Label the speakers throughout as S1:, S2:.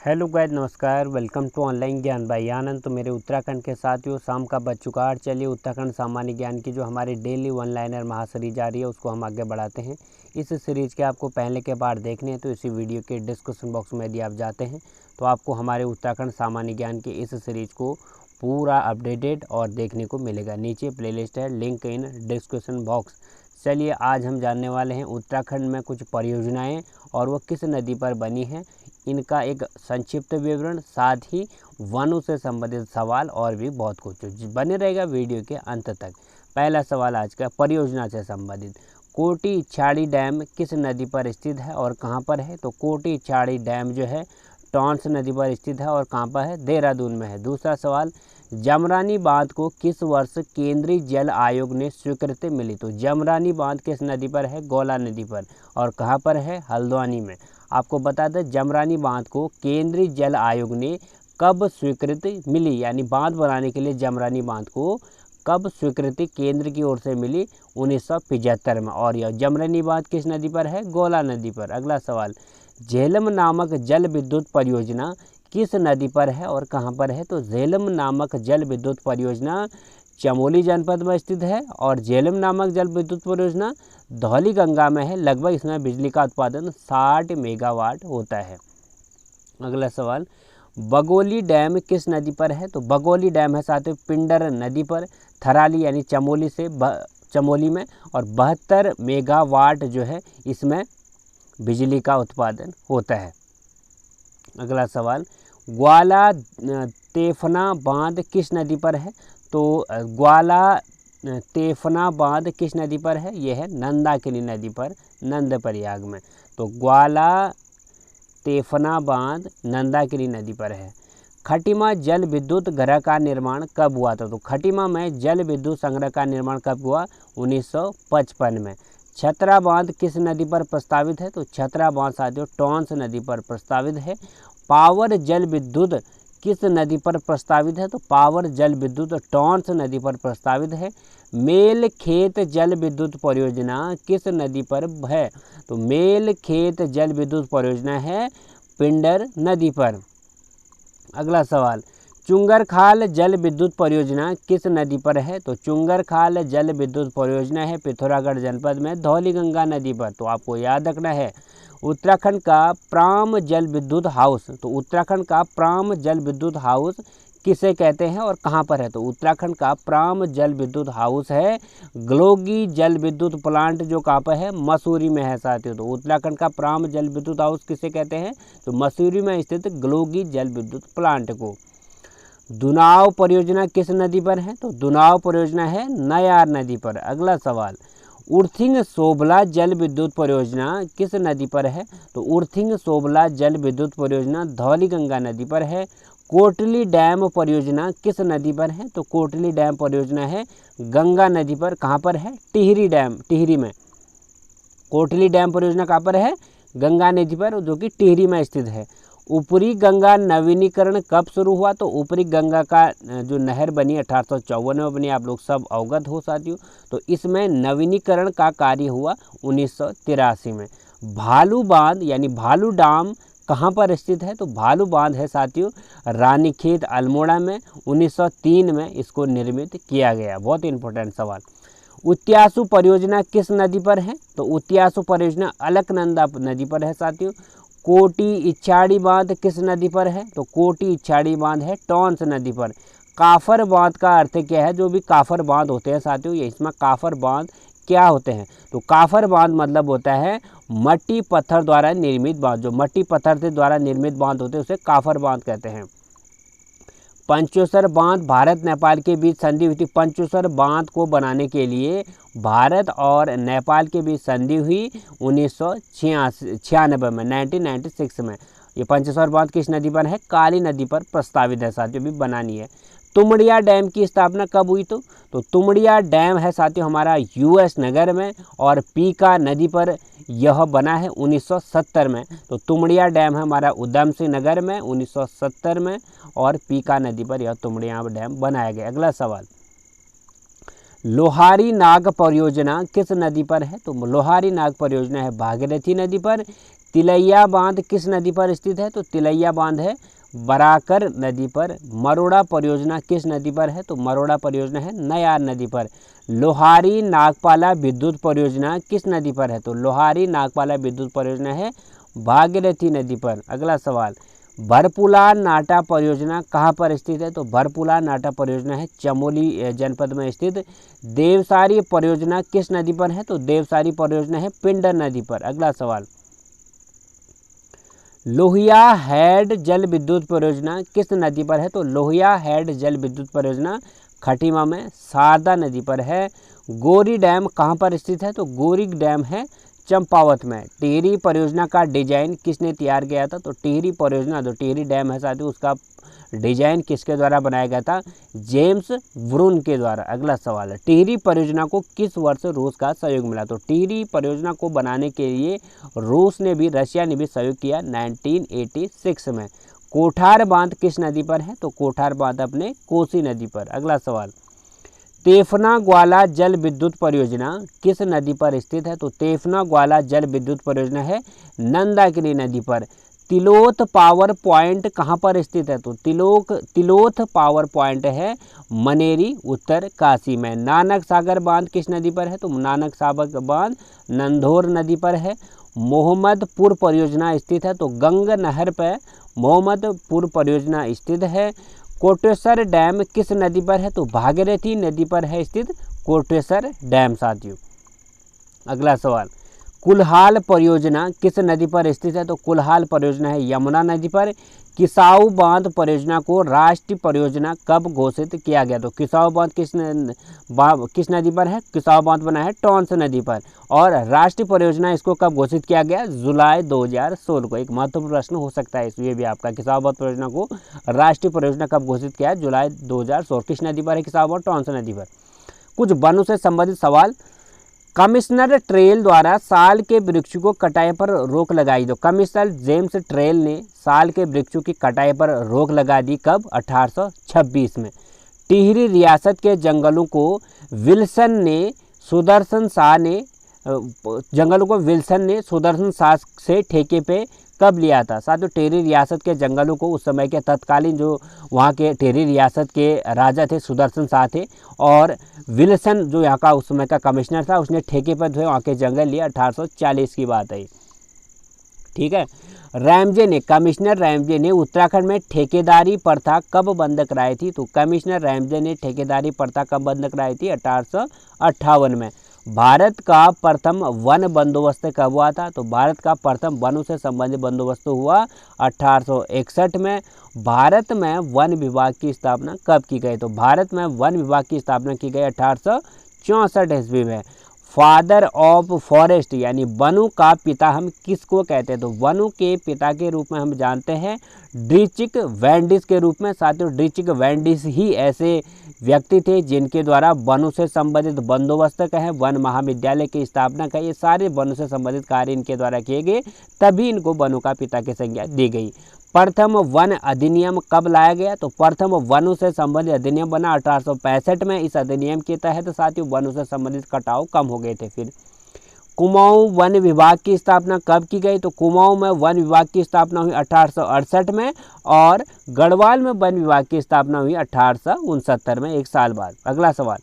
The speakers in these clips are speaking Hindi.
S1: हेलो गाइस, नमस्कार। वेलकम टू ऑनलाइन ज्ञान बाई आनंद। तो मेरे उत्तराखंड के साथियों, शाम का बज चुका है। चलिए उत्तराखंड सामान्य ज्ञान की जो हमारी डेली वन लाइनर महासीरीज आ रही है उसको हम आगे बढ़ाते हैं। इस सीरीज़ के आपको पहले के पार्ट देखने हैं तो इसी वीडियो के डिस्क्रिप्शन बॉक्स में यदि आप जाते हैं तो आपको हमारे उत्तराखंड सामान्य ज्ञान की इस सीरीज़ को पूरा अपडेटेड और देखने को मिलेगा। नीचे प्लेलिस्ट है, लिंक इन डिस्क्रिप्शन बॉक्स। चलिए आज हम जानने वाले हैं उत्तराखंड में कुछ परियोजनाएं और वो किस नदी पर बनी हैं, इनका एक संक्षिप्त विवरण, साथ ही वनों से संबंधित सवाल और भी बहुत कुछ। बने रहेगा वीडियो के अंत तक। पहला सवाल आज का परियोजना से संबंधित, कोटी इच्छाड़ी डैम किस नदी पर स्थित है और कहां पर है? तो कोटी इच्छाड़ी डैम जो है टॉन्स नदी पर स्थित है और कहां पर है? देहरादून में है। दूसरा सवाल, जमरानी बांध को किस वर्ष केंद्रीय जल आयोग ने स्वीकृति मिली? तो जमरानी बांध किस नदी पर है? गौला नदी पर। और कहां पर है? हल्द्वानी में। आपको बता दें, जमरानी बांध को केंद्रीय जल आयोग ने कब स्वीकृति मिली, यानी बांध बनाने के लिए जमरानी बांध को कब स्वीकृति केंद्र की ओर से मिली? 1975 में। और यह जमरानी बांध किस नदी पर है? गौला नदी पर। अगला सवाल, झेलम नामक जल विद्युत परियोजना किस नदी पर है और कहां पर है? तो झेलम नामक जल विद्युत परियोजना चमोली जनपद में स्थित है और झेलम नामक जल विद्युत परियोजना धौलीगंगा में है। लगभग इसमें बिजली का उत्पादन 60 मेगावाट होता है। अगला सवाल, बगोली डैम किस नदी पर है? तो बगोली डैम है साथियों पिंडर नदी पर, थराली यानी चमोली से चमोली में, और 72 मेगावाट जो है इसमें बिजली का उत्पादन होता है। अगला सवाल, ग्वाला तेफना बांध किस नदी पर है? तो ग्वाला तेफना बांध किस नदी पर है? यह है नंदाकिनी नदी पर, नंदप्रयाग में। तो ग्वाला तेफना बांध नंदाकिनी नदी पर है। खटीमा जल विद्युत गृह का निर्माण कब हुआ था? तो खटीमा में जल विद्युत संग्रह का निर्माण कब हुआ? 1955 में। छतरा बांध किस नदी पर प्रस्तावित है? तो छतरा बांध साथियों टॉन्स नदी पर प्रस्तावित है। पावर जल विद्युत किस नदी पर प्रस्तावित है? तो पावर जल विद्युत टॉन्स नदी पर प्रस्तावित है। मेल खेत जल विद्युत परियोजना किस नदी पर है? तो मेल खेत जल विद्युत परियोजना है पिंडर नदी पर। अगला सवाल, चुंगरखाल जल विद्युत परियोजना किस नदी पर है? तो चुंगरखाल जल विद्युत परियोजना है पिथौरागढ़ जनपद में धौलीगंगा नदी पर। तो आपको याद रखना है, उत्तराखंड का प्राम जल विद्युत हाउस, तो उत्तराखंड का प्राम जल विद्युत हाउस किसे कहते हैं और कहां पर है? तो उत्तराखंड का प्राम जल विद्युत हाउस है ग्लोगी जल विद्युत प्लांट, जो कहां पर है? मसूरी में है साथियों। तो उत्तराखंड का प्राम जल विद्युत हाउस किसे कहते हैं? तो मसूरी में स्थित ग्लोगी जल विद्युत प्लांट को। दुनाव परियोजना किस नदी पर है? तो दुनाव परियोजना है नयार नदी पर। अगला सवाल, उर्थिंग सोबला जल विद्युत परियोजना किस नदी पर है? तो उर्थिंग सोबला जल विद्युत परियोजना धौलीगंगा नदी पर है। कोटली डैम परियोजना किस नदी पर है? तो कोटली डैम परियोजना है गंगा नदी पर। कहां पर है? टिहरी डैम, टिहरी में। कोटली डैम परियोजना कहां पर है? गंगा नदी पर, जो कि टिहरी में स्थित है। ऊपरी गंगा नवीनीकरण कब शुरू हुआ? तो ऊपरी गंगा का जो नहर बनी 1854 में बनी, आप लोग सब अवगत हो साथियों। तो इसमें नवीनीकरण का कार्य हुआ 1983 में। भालू बांध यानी भालू डाम कहाँ पर स्थित है? तो भालू बांध है साथियों रानीखेत अल्मोड़ा में। 1903 में इसको निर्मित किया गया। बहुत इंपॉर्टेंट सवाल। उत्यासु परियोजना किस नदी पर है? तो उत्यासु परियोजना अलकनंदा नदी पर है साथियों। कोटी इच्छाड़ी बांध किस नदी पर है? तो कोटी इच्छाड़ी बांध है टॉन्स नदी पर। काफर बांध का अर्थ क्या है? जो भी काफर बांध होते हैं साथियों, ये इसमें काफर बांध क्या होते हैं? तो काफर बांध मतलब होता है मट्टी पत्थर द्वारा निर्मित बांध। जो मट्टी पत्थर से द्वारा निर्मित बांध होते हैं उसे काफर बांध कहते हैं। पंचेश्वर बांध भारत नेपाल के बीच संधि हुई थी। पंचेश्वर बांध को बनाने के लिए भारत और नेपाल के बीच संधि हुई 1996 में, 1996 में। ये पंचेश्वर बांध किस नदी पर है? काली नदी पर प्रस्तावित है साथियों, भी बनानी है। तुमड़िया डैम की स्थापना कब हुई? तो तुमड़िया डैम है साथियों हमारा यूएस नगर में और पीका नदी पर यह बना है 1970 में। तो तुमड़िया डैम है हमारा उधम सिंह नगर में 1970 में और पीका नदी पर यह तुमड़िया डैम बनाया गया। अगला सवाल, लोहारी नाग परियोजना किस नदी पर है? तो लोहारी नाग परियोजना है भागीरथी नदी पर। तिलैया बांध किस नदी पर स्थित है? तो तिलैया बांध है बराकर नदी पर। मरोड़ा परियोजना किस नदी पर है? तो मरोड़ा परियोजना है नयार नदी पर। लोहारी नागपाला विद्युत परियोजना किस नदी पर है? तो लोहारी नागपाला विद्युत परियोजना है भागीरथी नदी पर। अगला सवाल, भरपुला नाटा परियोजना कहाँ पर स्थित है? तो भरपुला नाटा परियोजना है चमोली जनपद में स्थित। देवसारी परियोजना किस नदी पर है? तो देवसारी परियोजना है पिंडर नदी पर। अगला सवाल, लोहिया हेड जल विद्युत परियोजना किस नदी पर है? तो लोहिया हेड जल विद्युत परियोजना खटीमा में शारदा नदी पर है। गोरी डैम कहाँ पर स्थित है? तो गोरी डैम है चंपावत में। टिहरी परियोजना का डिजाइन किसने तैयार किया था? तो टिहरी परियोजना जो टिहरी डैम है साथियों उसका डिजाइन किसके द्वारा बनाया गया था? जेम्स ब्रून के द्वारा। अगला सवाल है, टिहरी परियोजना को किस वर्ष रूस का सहयोग मिला? तो टिहरी परियोजना को बनाने के लिए रशिया ने भी सहयोग किया 1986 में। कोठार बांध किस नदी पर है? तो कोठार बांध अपने कोसी नदी पर। अगला सवाल, तेफना ग्वाला जल विद्युत परियोजना किस नदी पर स्थित है? तो तेफना ग्वाला जल विद्युत परियोजना है नंदाकिनी नदी पर। तिलोथ पावर पॉइंट कहाँ पर स्थित है? तो तिलोथ पावर पॉइंट है मनेरी उत्तरकाशी में। नानक सागर बांध किस नदी पर है? तो नानक सागर बांध नंदौर नदी पर है। मोहम्मदपुर परियोजना स्थित है? तो गंगा नहर पर मोहम्मदपुर परियोजना स्थित है। कोटेश्वर डैम किस नदी पर है? तो भागीरथी नदी पर है स्थित कोटेश्वर डैम साथियों। अगला सवाल, कुल्हाल परियोजना किस नदी पर स्थित है? तो कुल्हाल परियोजना है यमुना नदी पर। किसाऊ बांध परियोजना को राष्ट्रीय परियोजना कब घोषित किया गया? तो किसाऊ बांध किस नदी पर है? किसाऊ बांध बना है टॉन्स नदी पर। और राष्ट्रीय परियोजना इसको कब घोषित किया गया? जुलाई 2016 को। एक महत्वपूर्ण प्रश्न हो सकता है ये भी आपका, किसाऊ बांध परियोजना को राष्ट्रीय परियोजना कब घोषित किया? जुलाई 2016। किस नदी पर है किसाऊ बांध? टॉन्स नदी पर। कुछ वनों से संबंधित सवाल, कमिश्नर ट्रेल द्वारा साल के वृक्ष को कटाई पर रोक लगाई। तो कमिश्नर जेम्स ट्रेल ने साल के वृक्षों की कटाई पर रोक लगा दी कब? 1826 में। टिहरी रियासत के जंगलों को विल्सन ने सुदर्शन शाह से ठेके पे कब लिया था? साथियों, टिहरी रियासत के जंगलों को उस समय के तत्कालीन जो वहाँ के टिहरी रियासत के राजा थे सुदर्शन शाह थे, और विल्सन जो यहाँ का उस समय का कमिश्नर था उसने ठेके पर जो वहाँ के जंगल लिए। 1840 की बात है, ठीक है। कमिश्नर रैमजे ने उत्तराखंड में ठेकेदारी प्रथा कब बंद कराई थी? तो कमिश्नर रैमजे ने ठेकेदारी प्रथा कब बंद कराई थी? 1858 में। भारत का प्रथम वन बंदोबस्त कब हुआ था? तो भारत का प्रथम वनों से संबंधित बंदोबस्त हुआ 1861 में। भारत में वन विभाग की स्थापना कब की गई? तो भारत में वन विभाग की स्थापना की गई 1864 ईस्वी में। फादर ऑफ फॉरेस्ट यानी वनों का पिता हम किसको कहते हैं? तो वनों के पिता के रूप में हम जानते हैं ड्रिचिक वैंडिस के रूप में। साथियों, ड्रिचिक वैंडिस ही ऐसे व्यक्ति थे जिनके द्वारा वनों से संबंधित बंदोबस्त का है, वन महाविद्यालय की स्थापना का, ये सारे वनों से संबंधित कार्य इनके द्वारा किए गए, तभी इनको वनों का पिता की संज्ञा दी गई। प्रथम वन अधिनियम कब लाया गया? तो प्रथम वनों से संबंधित अधिनियम बना 1865 में। इस अधिनियम के तहत साथियों वनों से संबंधित कटाव कम हो गए थे। फिर कुमाऊं वन विभाग की स्थापना कब की गई? तो कुमाऊं में वन विभाग की स्थापना हुई 1868 में, और गढ़वाल में वन विभाग की स्थापना हुई 1869 में, एक साल बाद। अगला सवाल,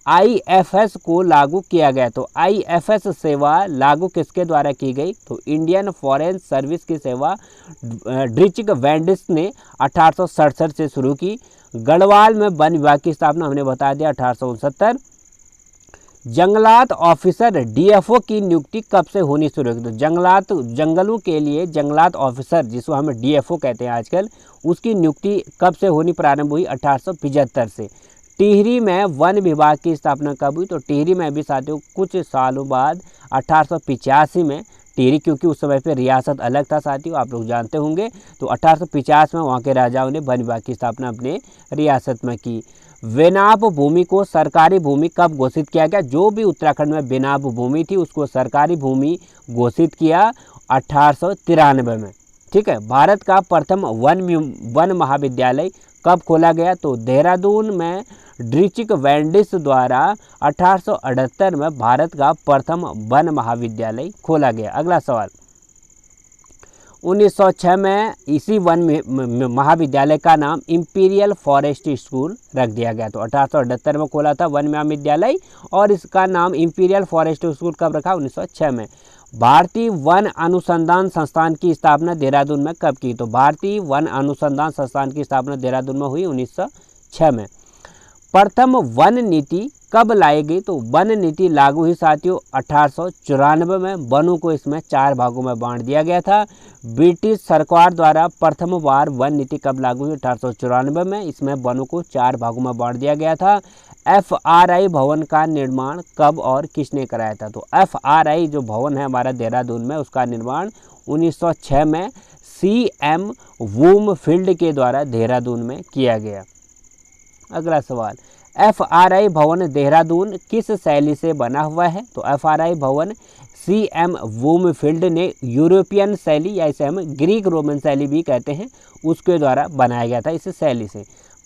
S1: IFS को लागू किया गया। तो IFS सेवा लागू किसके द्वारा की गई? तो इंडियन फॉरेन सर्विस की सेवा ड्रिचिक वैंडिस ने 1867 से शुरू की। गढ़वाल में वन विभाग की स्थापना हमने बता दिया 1869। जंगलात ऑफिसर DFO की नियुक्ति कब से होनी शुरू हुई? तो जंगलों के लिए जंगलात ऑफिसर जिसको हम DFO कहते हैं आजकल, उसकी नियुक्ति कब से होनी प्रारंभ हुई? 1875 से। टिहरी में वन विभाग की स्थापना कब हुई? तो टिहरी में भी साथियों कुछ सालों बाद 1885 में, टिहरी क्योंकि उस समय पे रियासत अलग था साथियों, आप लोग जानते होंगे, तो 1850 में वहाँ के राजाओं ने वन विभाग की स्थापना अपने रियासत में की। बेनाब भूमि को सरकारी भूमि कब घोषित किया गया? जो भी उत्तराखंड में बेनाब भूमि थी उसको सरकारी भूमि घोषित किया 1893 में, ठीक है। भारत का प्रथम वन महाविद्यालय कब खोला गया? तो देहरादून में ड्रिचिक वैंडिस द्वारा 1878 में भारत का प्रथम वन महाविद्यालय खोला गया। अगला सवाल, 1906 में इसी वन महाविद्यालय का नाम इंपीरियल फॉरेस्ट स्कूल रख दिया गया। तो 1878 में खोला था वन महाविद्यालय और इसका नाम इंपीरियल फॉरेस्ट स्कूल कब रखा? 1906 में। भारतीय वन अनुसंधान संस्थान की स्थापना देहरादून में कब की? तो भारतीय वन अनुसंधान संस्थान की स्थापना देहरादून में हुई 1906 में। प्रथम वन नीति कब लाई गई? तो वन नीति लागू हुई साथियों 1894 में। वनों को इसमें 4 भागों में बांट दिया गया था। ब्रिटिश सरकार द्वारा प्रथम बार वन नीति कब लागू हुई? 1894 में। इसमें वनों को 4 भागों में बांट दिया गया था। FRI भवन का निर्माण कब और किसने कराया था? तो FRI जो भवन है हमारा देहरादून में, उसका निर्माण 1906 में CM वूमफील्ड के द्वारा देहरादून में किया गया। अगला सवाल, FRI भवन देहरादून किस शैली से बना हुआ है? तो FRI भवन CM वूमफील्ड ने यूरोपियन शैली या इसे हम ग्रीक रोमन शैली भी कहते हैं, उसके द्वारा बनाया गया था इस शैली से।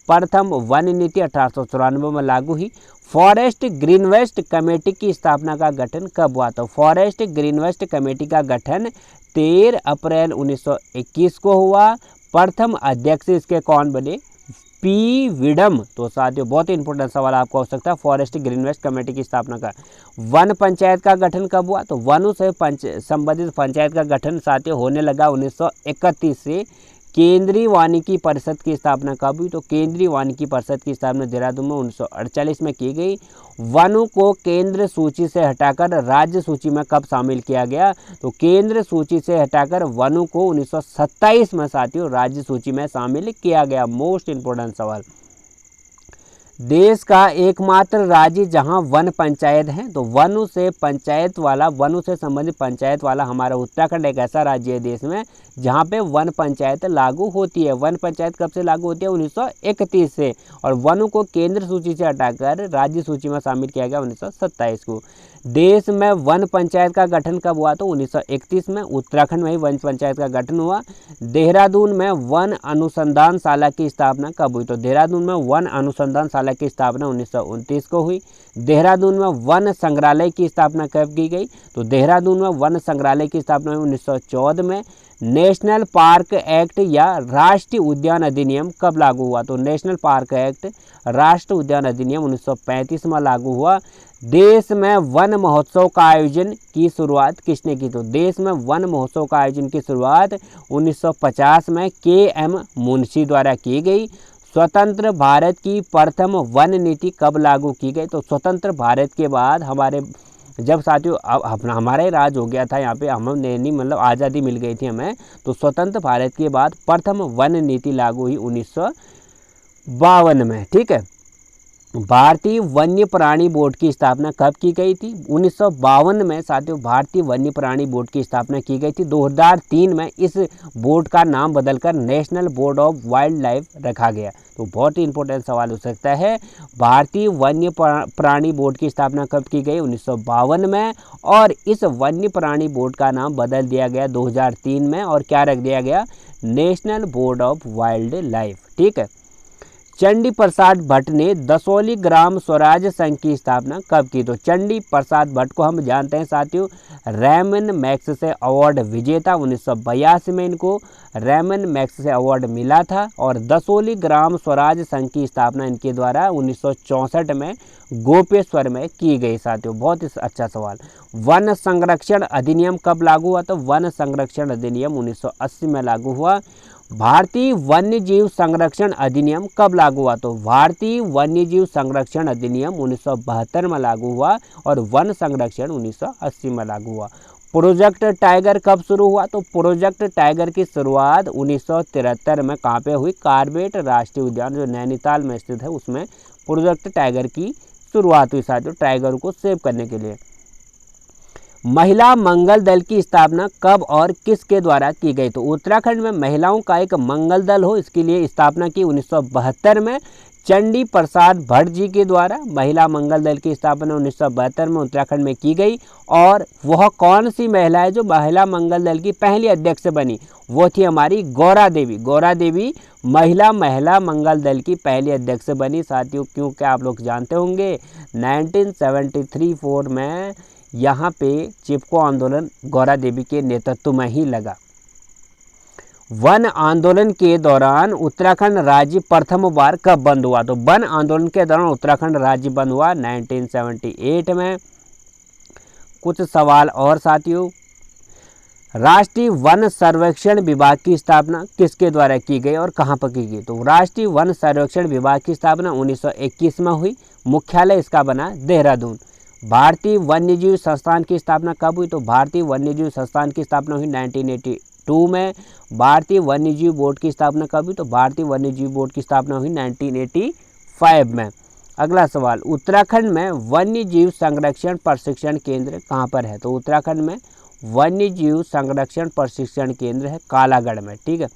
S1: प्रथम वन नीति 1894 में लागू हुई। फॉरेस्ट ग्रीनवेस्ट कमेटी की स्थापना का गठन कब हुआ? तो फॉरेस्ट ग्रीनवेस्ट कमेटी का गठन 13 अप्रैल 1921 को हुआ। प्रथम अध्यक्ष इसके कौन बने? P. विडम। तो साथियों बहुत इंपॉर्टेंट सवाल आपको हो सकता है फॉरेस्ट ग्रीनवेस्ट कमेटी की स्थापना का। वन पंचायत का गठन कब हुआ? तो वनों से संबंधित पंचायत का गठन साथियों होने लगा 1931 से। केंद्रीय वानिकी परिषद की स्थापना कब हुई? तो केंद्रीय वानिकी परिषद की स्थापना देहरादून में 1948 में की गई। वनों को केंद्र सूची से हटाकर राज्य सूची में कब शामिल किया गया? तो केंद्र सूची से हटाकर वनों को 1927 में साथियों राज्य सूची में शामिल किया गया। मोस्ट इंपोर्टेंट सवाल, देश का एकमात्र राज्य जहां वन पंचायत है, तो वनों से संबंधित पंचायत वाला हमारा उत्तराखंड एक ऐसा राज्य है देश में जहां पे वन पंचायत लागू होती है। वन पंचायत कब से लागू होती है? 1931 से। और वनों को केंद्र सूची से हटाकर राज्य सूची में शामिल किया गया 1927 को। देश में वन पंचायत का गठन कब हुआ? तो 1931 में। उत्तराखंड में ही वन पंचायत का गठन हुआ। देहरादून में वन अनुसंधान शाला की स्थापना कब हुई? तो देहरादून में वन अनुसंधान शाला की स्थापना 1929 को हुई। देहरादून में वन संग्रहालय की स्थापना कब की गई? तो देहरादून में वन संग्रहालय की स्थापना 1914 में। नेशनल पार्क एक्ट या राष्ट्रीय उद्यान अधिनियम कब लागू हुआ? तो नेशनल पार्क एक्ट राष्ट्रीय उद्यान अधिनियम 1935 में लागू हुआ। देश में वन महोत्सव का आयोजन की शुरुआत किसने की? तो देश में वन महोत्सव का आयोजन की शुरुआत 1950 में KM मुंशी द्वारा की गई। स्वतंत्र भारत की प्रथम वन नीति कब लागू की गई? तो स्वतंत्र भारत के बाद जब साथियों हमारा ही राज हो गया था यहाँ पे, हमने नहीं मतलब आज़ादी मिल गई थी हमें, तो स्वतंत्र भारत के बाद प्रथम वन नीति लागू हुई 1952 में। ठीक है। भारतीय वन्य प्राणी बोर्ड की स्थापना कब की गई थी? 1952 में साथियों भारतीय वन्य प्राणी बोर्ड की स्थापना की गई थी। 2003 में इस बोर्ड का नाम बदलकर national board of wild life रखा गया। तो बहुत ही इंपॉर्टेंट सवाल हो सकता है, भारतीय वन्य प्राणी बोर्ड की स्थापना कब की गई? 1952 में। और इस वन्य प्राणी बोर्ड का नाम बदल दिया गया 2003 में, और क्या रख दिया गया? National board of wild life. ठीक है। चंडी प्रसाद भट्ट ने दसौली ग्राम स्वराज संघ की स्थापना कब की? तो चंडी प्रसाद भट्ट को हम जानते हैं साथियों रैमन मैग्सेसे अवार्ड विजेता। 1982 में इनको रैमन मैग्सेसे अवार्ड मिला था। और दसौली ग्राम स्वराज संघ की स्थापना इनके द्वारा 1964 में गोपेश्वर में की गई साथियों। बहुत ही अच्छा सवाल। वन संरक्षण अधिनियम कब लागू हुआ? तो वन संरक्षण अधिनियम 1980 में लागू हुआ। भारतीय वन्यजीव संरक्षण अधिनियम कब लागू हुआ? तो भारतीय वन्यजीव संरक्षण अधिनियम 1972 में लागू हुआ और वन संरक्षण 1980 में लागू हुआ। प्रोजेक्ट टाइगर कब शुरू हुआ? तो प्रोजेक्ट टाइगर की शुरुआत 1973 में कहाँ पे हुई? कार्बेट राष्ट्रीय उद्यान जो नैनीताल में स्थित है उसमें प्रोजेक्ट टाइगर की शुरुआत हुई साथियों, टाइगर को सेव करने के लिए। महिला मंगल दल की स्थापना कब और किसके द्वारा की गई? तो उत्तराखंड में महिलाओं का एक मंगल दल हो, इसके लिए स्थापना की 1972 में चंडी प्रसाद भट्ट जी के द्वारा। महिला मंगल दल की स्थापना 1972 में उत्तराखंड में की गई। और वह कौन सी महिला है जो महिला मंगल दल की पहली अध्यक्ष बनी? वो थी हमारी गौरा देवी। गौरा देवी महिला मंगल दल की पहली अध्यक्ष बनी साथियों, क्योंकि आप लोग जानते होंगे 1973-4 में यहाँ पे चिपको आंदोलन गौरा देवी के नेतृत्व में ही लगा। वन आंदोलन के दौरान उत्तराखंड राज्य प्रथम बार कब बंद हुआ? तो वन आंदोलन के दौरान उत्तराखंड राज्य बंद हुआ 1978 में। कुछ सवाल और साथियों, राष्ट्रीय वन सर्वेक्षण विभाग की स्थापना किसके द्वारा की गई और कहां पर की गई? तो राष्ट्रीय वन सर्वेक्षण विभाग की स्थापना 1921 में हुई। मुख्यालय इसका बना देहरादून। भारतीय वन्यजीव संस्थान की स्थापना कब हुई? तो भारतीय वन्यजीव संस्थान की स्थापना हुई 1982 में। भारतीय वन्यजीव बोर्ड की स्थापना कब हुई? तो भारतीय वन्यजीव बोर्ड की स्थापना हुई 1985 में। अगला सवाल, उत्तराखंड में वन्यजीव संरक्षण प्रशिक्षण केंद्र कहाँ पर है? तो उत्तराखंड में वन्यजीव संरक्षण प्रशिक्षण केंद्र है कालागढ़ में। ठीक है।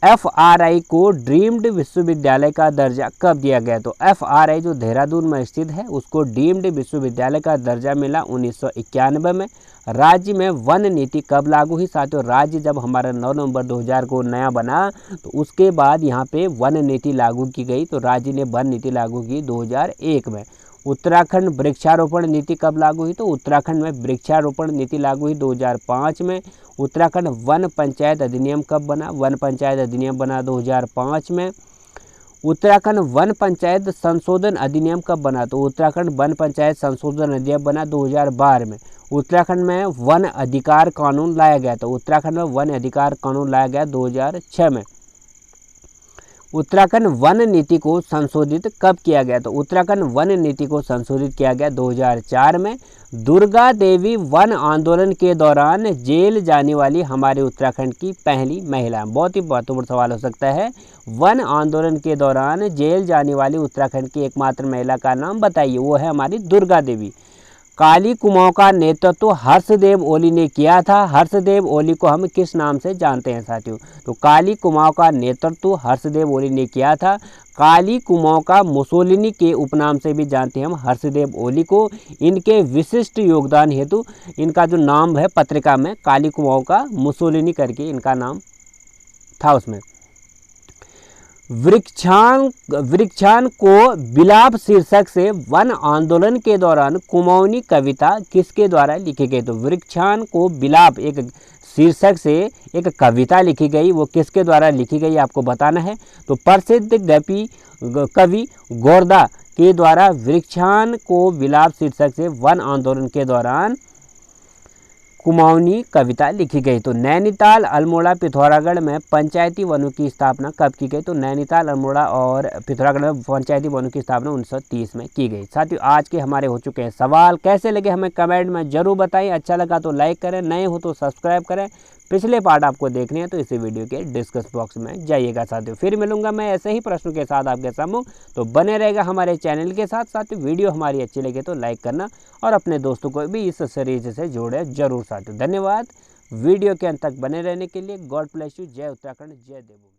S1: FRI को डीम्ड विश्वविद्यालय का दर्जा कब दिया गया? तो FRI जो देहरादून में स्थित है उसको डीम्ड विश्वविद्यालय का दर्जा मिला 1991 में। राज्य में वन नीति कब लागू हुई? साथियों, राज्य जब हमारा 9 नवंबर 2000 को नया बना तो उसके बाद यहाँ पे वन नीति लागू की गई। तो राज्य ने वन नीति लागू की 2001 में। उत्तराखंड वृक्षारोपण नीति कब लागू हुई? तो उत्तराखंड में वृक्षारोपण नीति लागू हुई 2005 में। उत्तराखंड वन पंचायत अधिनियम कब बना? वन पंचायत अधिनियम बना 2005 में। उत्तराखंड वन पंचायत संशोधन अधिनियम कब बना? तो उत्तराखंड वन पंचायत संशोधन अधिनियम बना 2012 में। उत्तराखंड में वन अधिकार कानून लाया गया। तो उत्तराखंड में वन अधिकार कानून लाया गया 2006 में। उत्तराखंड वन नीति को संशोधित कब किया गया? तो उत्तराखंड वन नीति को संशोधित किया गया 2004 में। दुर्गा देवी वन आंदोलन के दौरान जेल जाने वाली हमारे उत्तराखंड की पहली महिला। बहुत ही महत्वपूर्ण सवाल हो सकता है। वन आंदोलन के दौरान जेल जाने वाली उत्तराखंड की एकमात्र महिला का नाम बताइए। वो है हमारी दुर्गा देवी। काली कुमाऊं का नेतृत्व हर्षदेव ओली ने किया था। हर्षदेव ओली को हम किस नाम से जानते हैं साथियों? तो काली कुमाऊं का नेतृत्व हर्षदेव ओली ने किया था। काली कुमाऊं का मुसोलिनी के उपनाम से भी जानते हैं हम हर्षदेव ओली को। इनके विशिष्ट योगदान हेतु इनका जो नाम है पत्रिका में काली कुमाऊं का मुसोलिनी करके इनका नाम था उसमें। वृक्षान को विलाप शीर्षक से वन आंदोलन के दौरान कुमाऊनी कविता किसके द्वारा लिखी गई? तो वृक्षान को विलाप एक शीर्षक से एक कविता लिखी गई। वो किसके द्वारा लिखी गई आपको बताना है। तो प्रसिद्ध कवि गोरदा के द्वारा वृक्षान को विलाप शीर्षक से वन आंदोलन के दौरान कुमाऊनी कविता लिखी गई। तो नैनीताल, अल्मोड़ा, पिथौरागढ़ में पंचायती वनों की स्थापना कब की गई? तो नैनीताल, अल्मोड़ा और पिथौरागढ़ में पंचायती वनों की स्थापना 1930 में की गई। साथियों, आज के हमारे हो चुके हैं सवाल। कैसे लगे हमें कमेंट में जरूर बताएं। अच्छा लगा तो लाइक करें, नए हो तो सब्सक्राइब करें। पिछले पार्ट आपको देखने हैं तो इसी वीडियो के डिस्कस बॉक्स में जाइएगा। साथियों, फिर मिलूंगा मैं ऐसे ही प्रश्नों के साथ आपके सम्मुख। तो बने रहेगा हमारे चैनल के साथ। साथियों, वीडियो हमारी अच्छी लगे तो लाइक करना और अपने दोस्तों को भी इस सीरीज से जोड़े जरूर। साथियों, धन्यवाद वीडियो के अंत तक बने रहने के लिए। God bless you. जय उत्तराखंड, जय देवभूमि।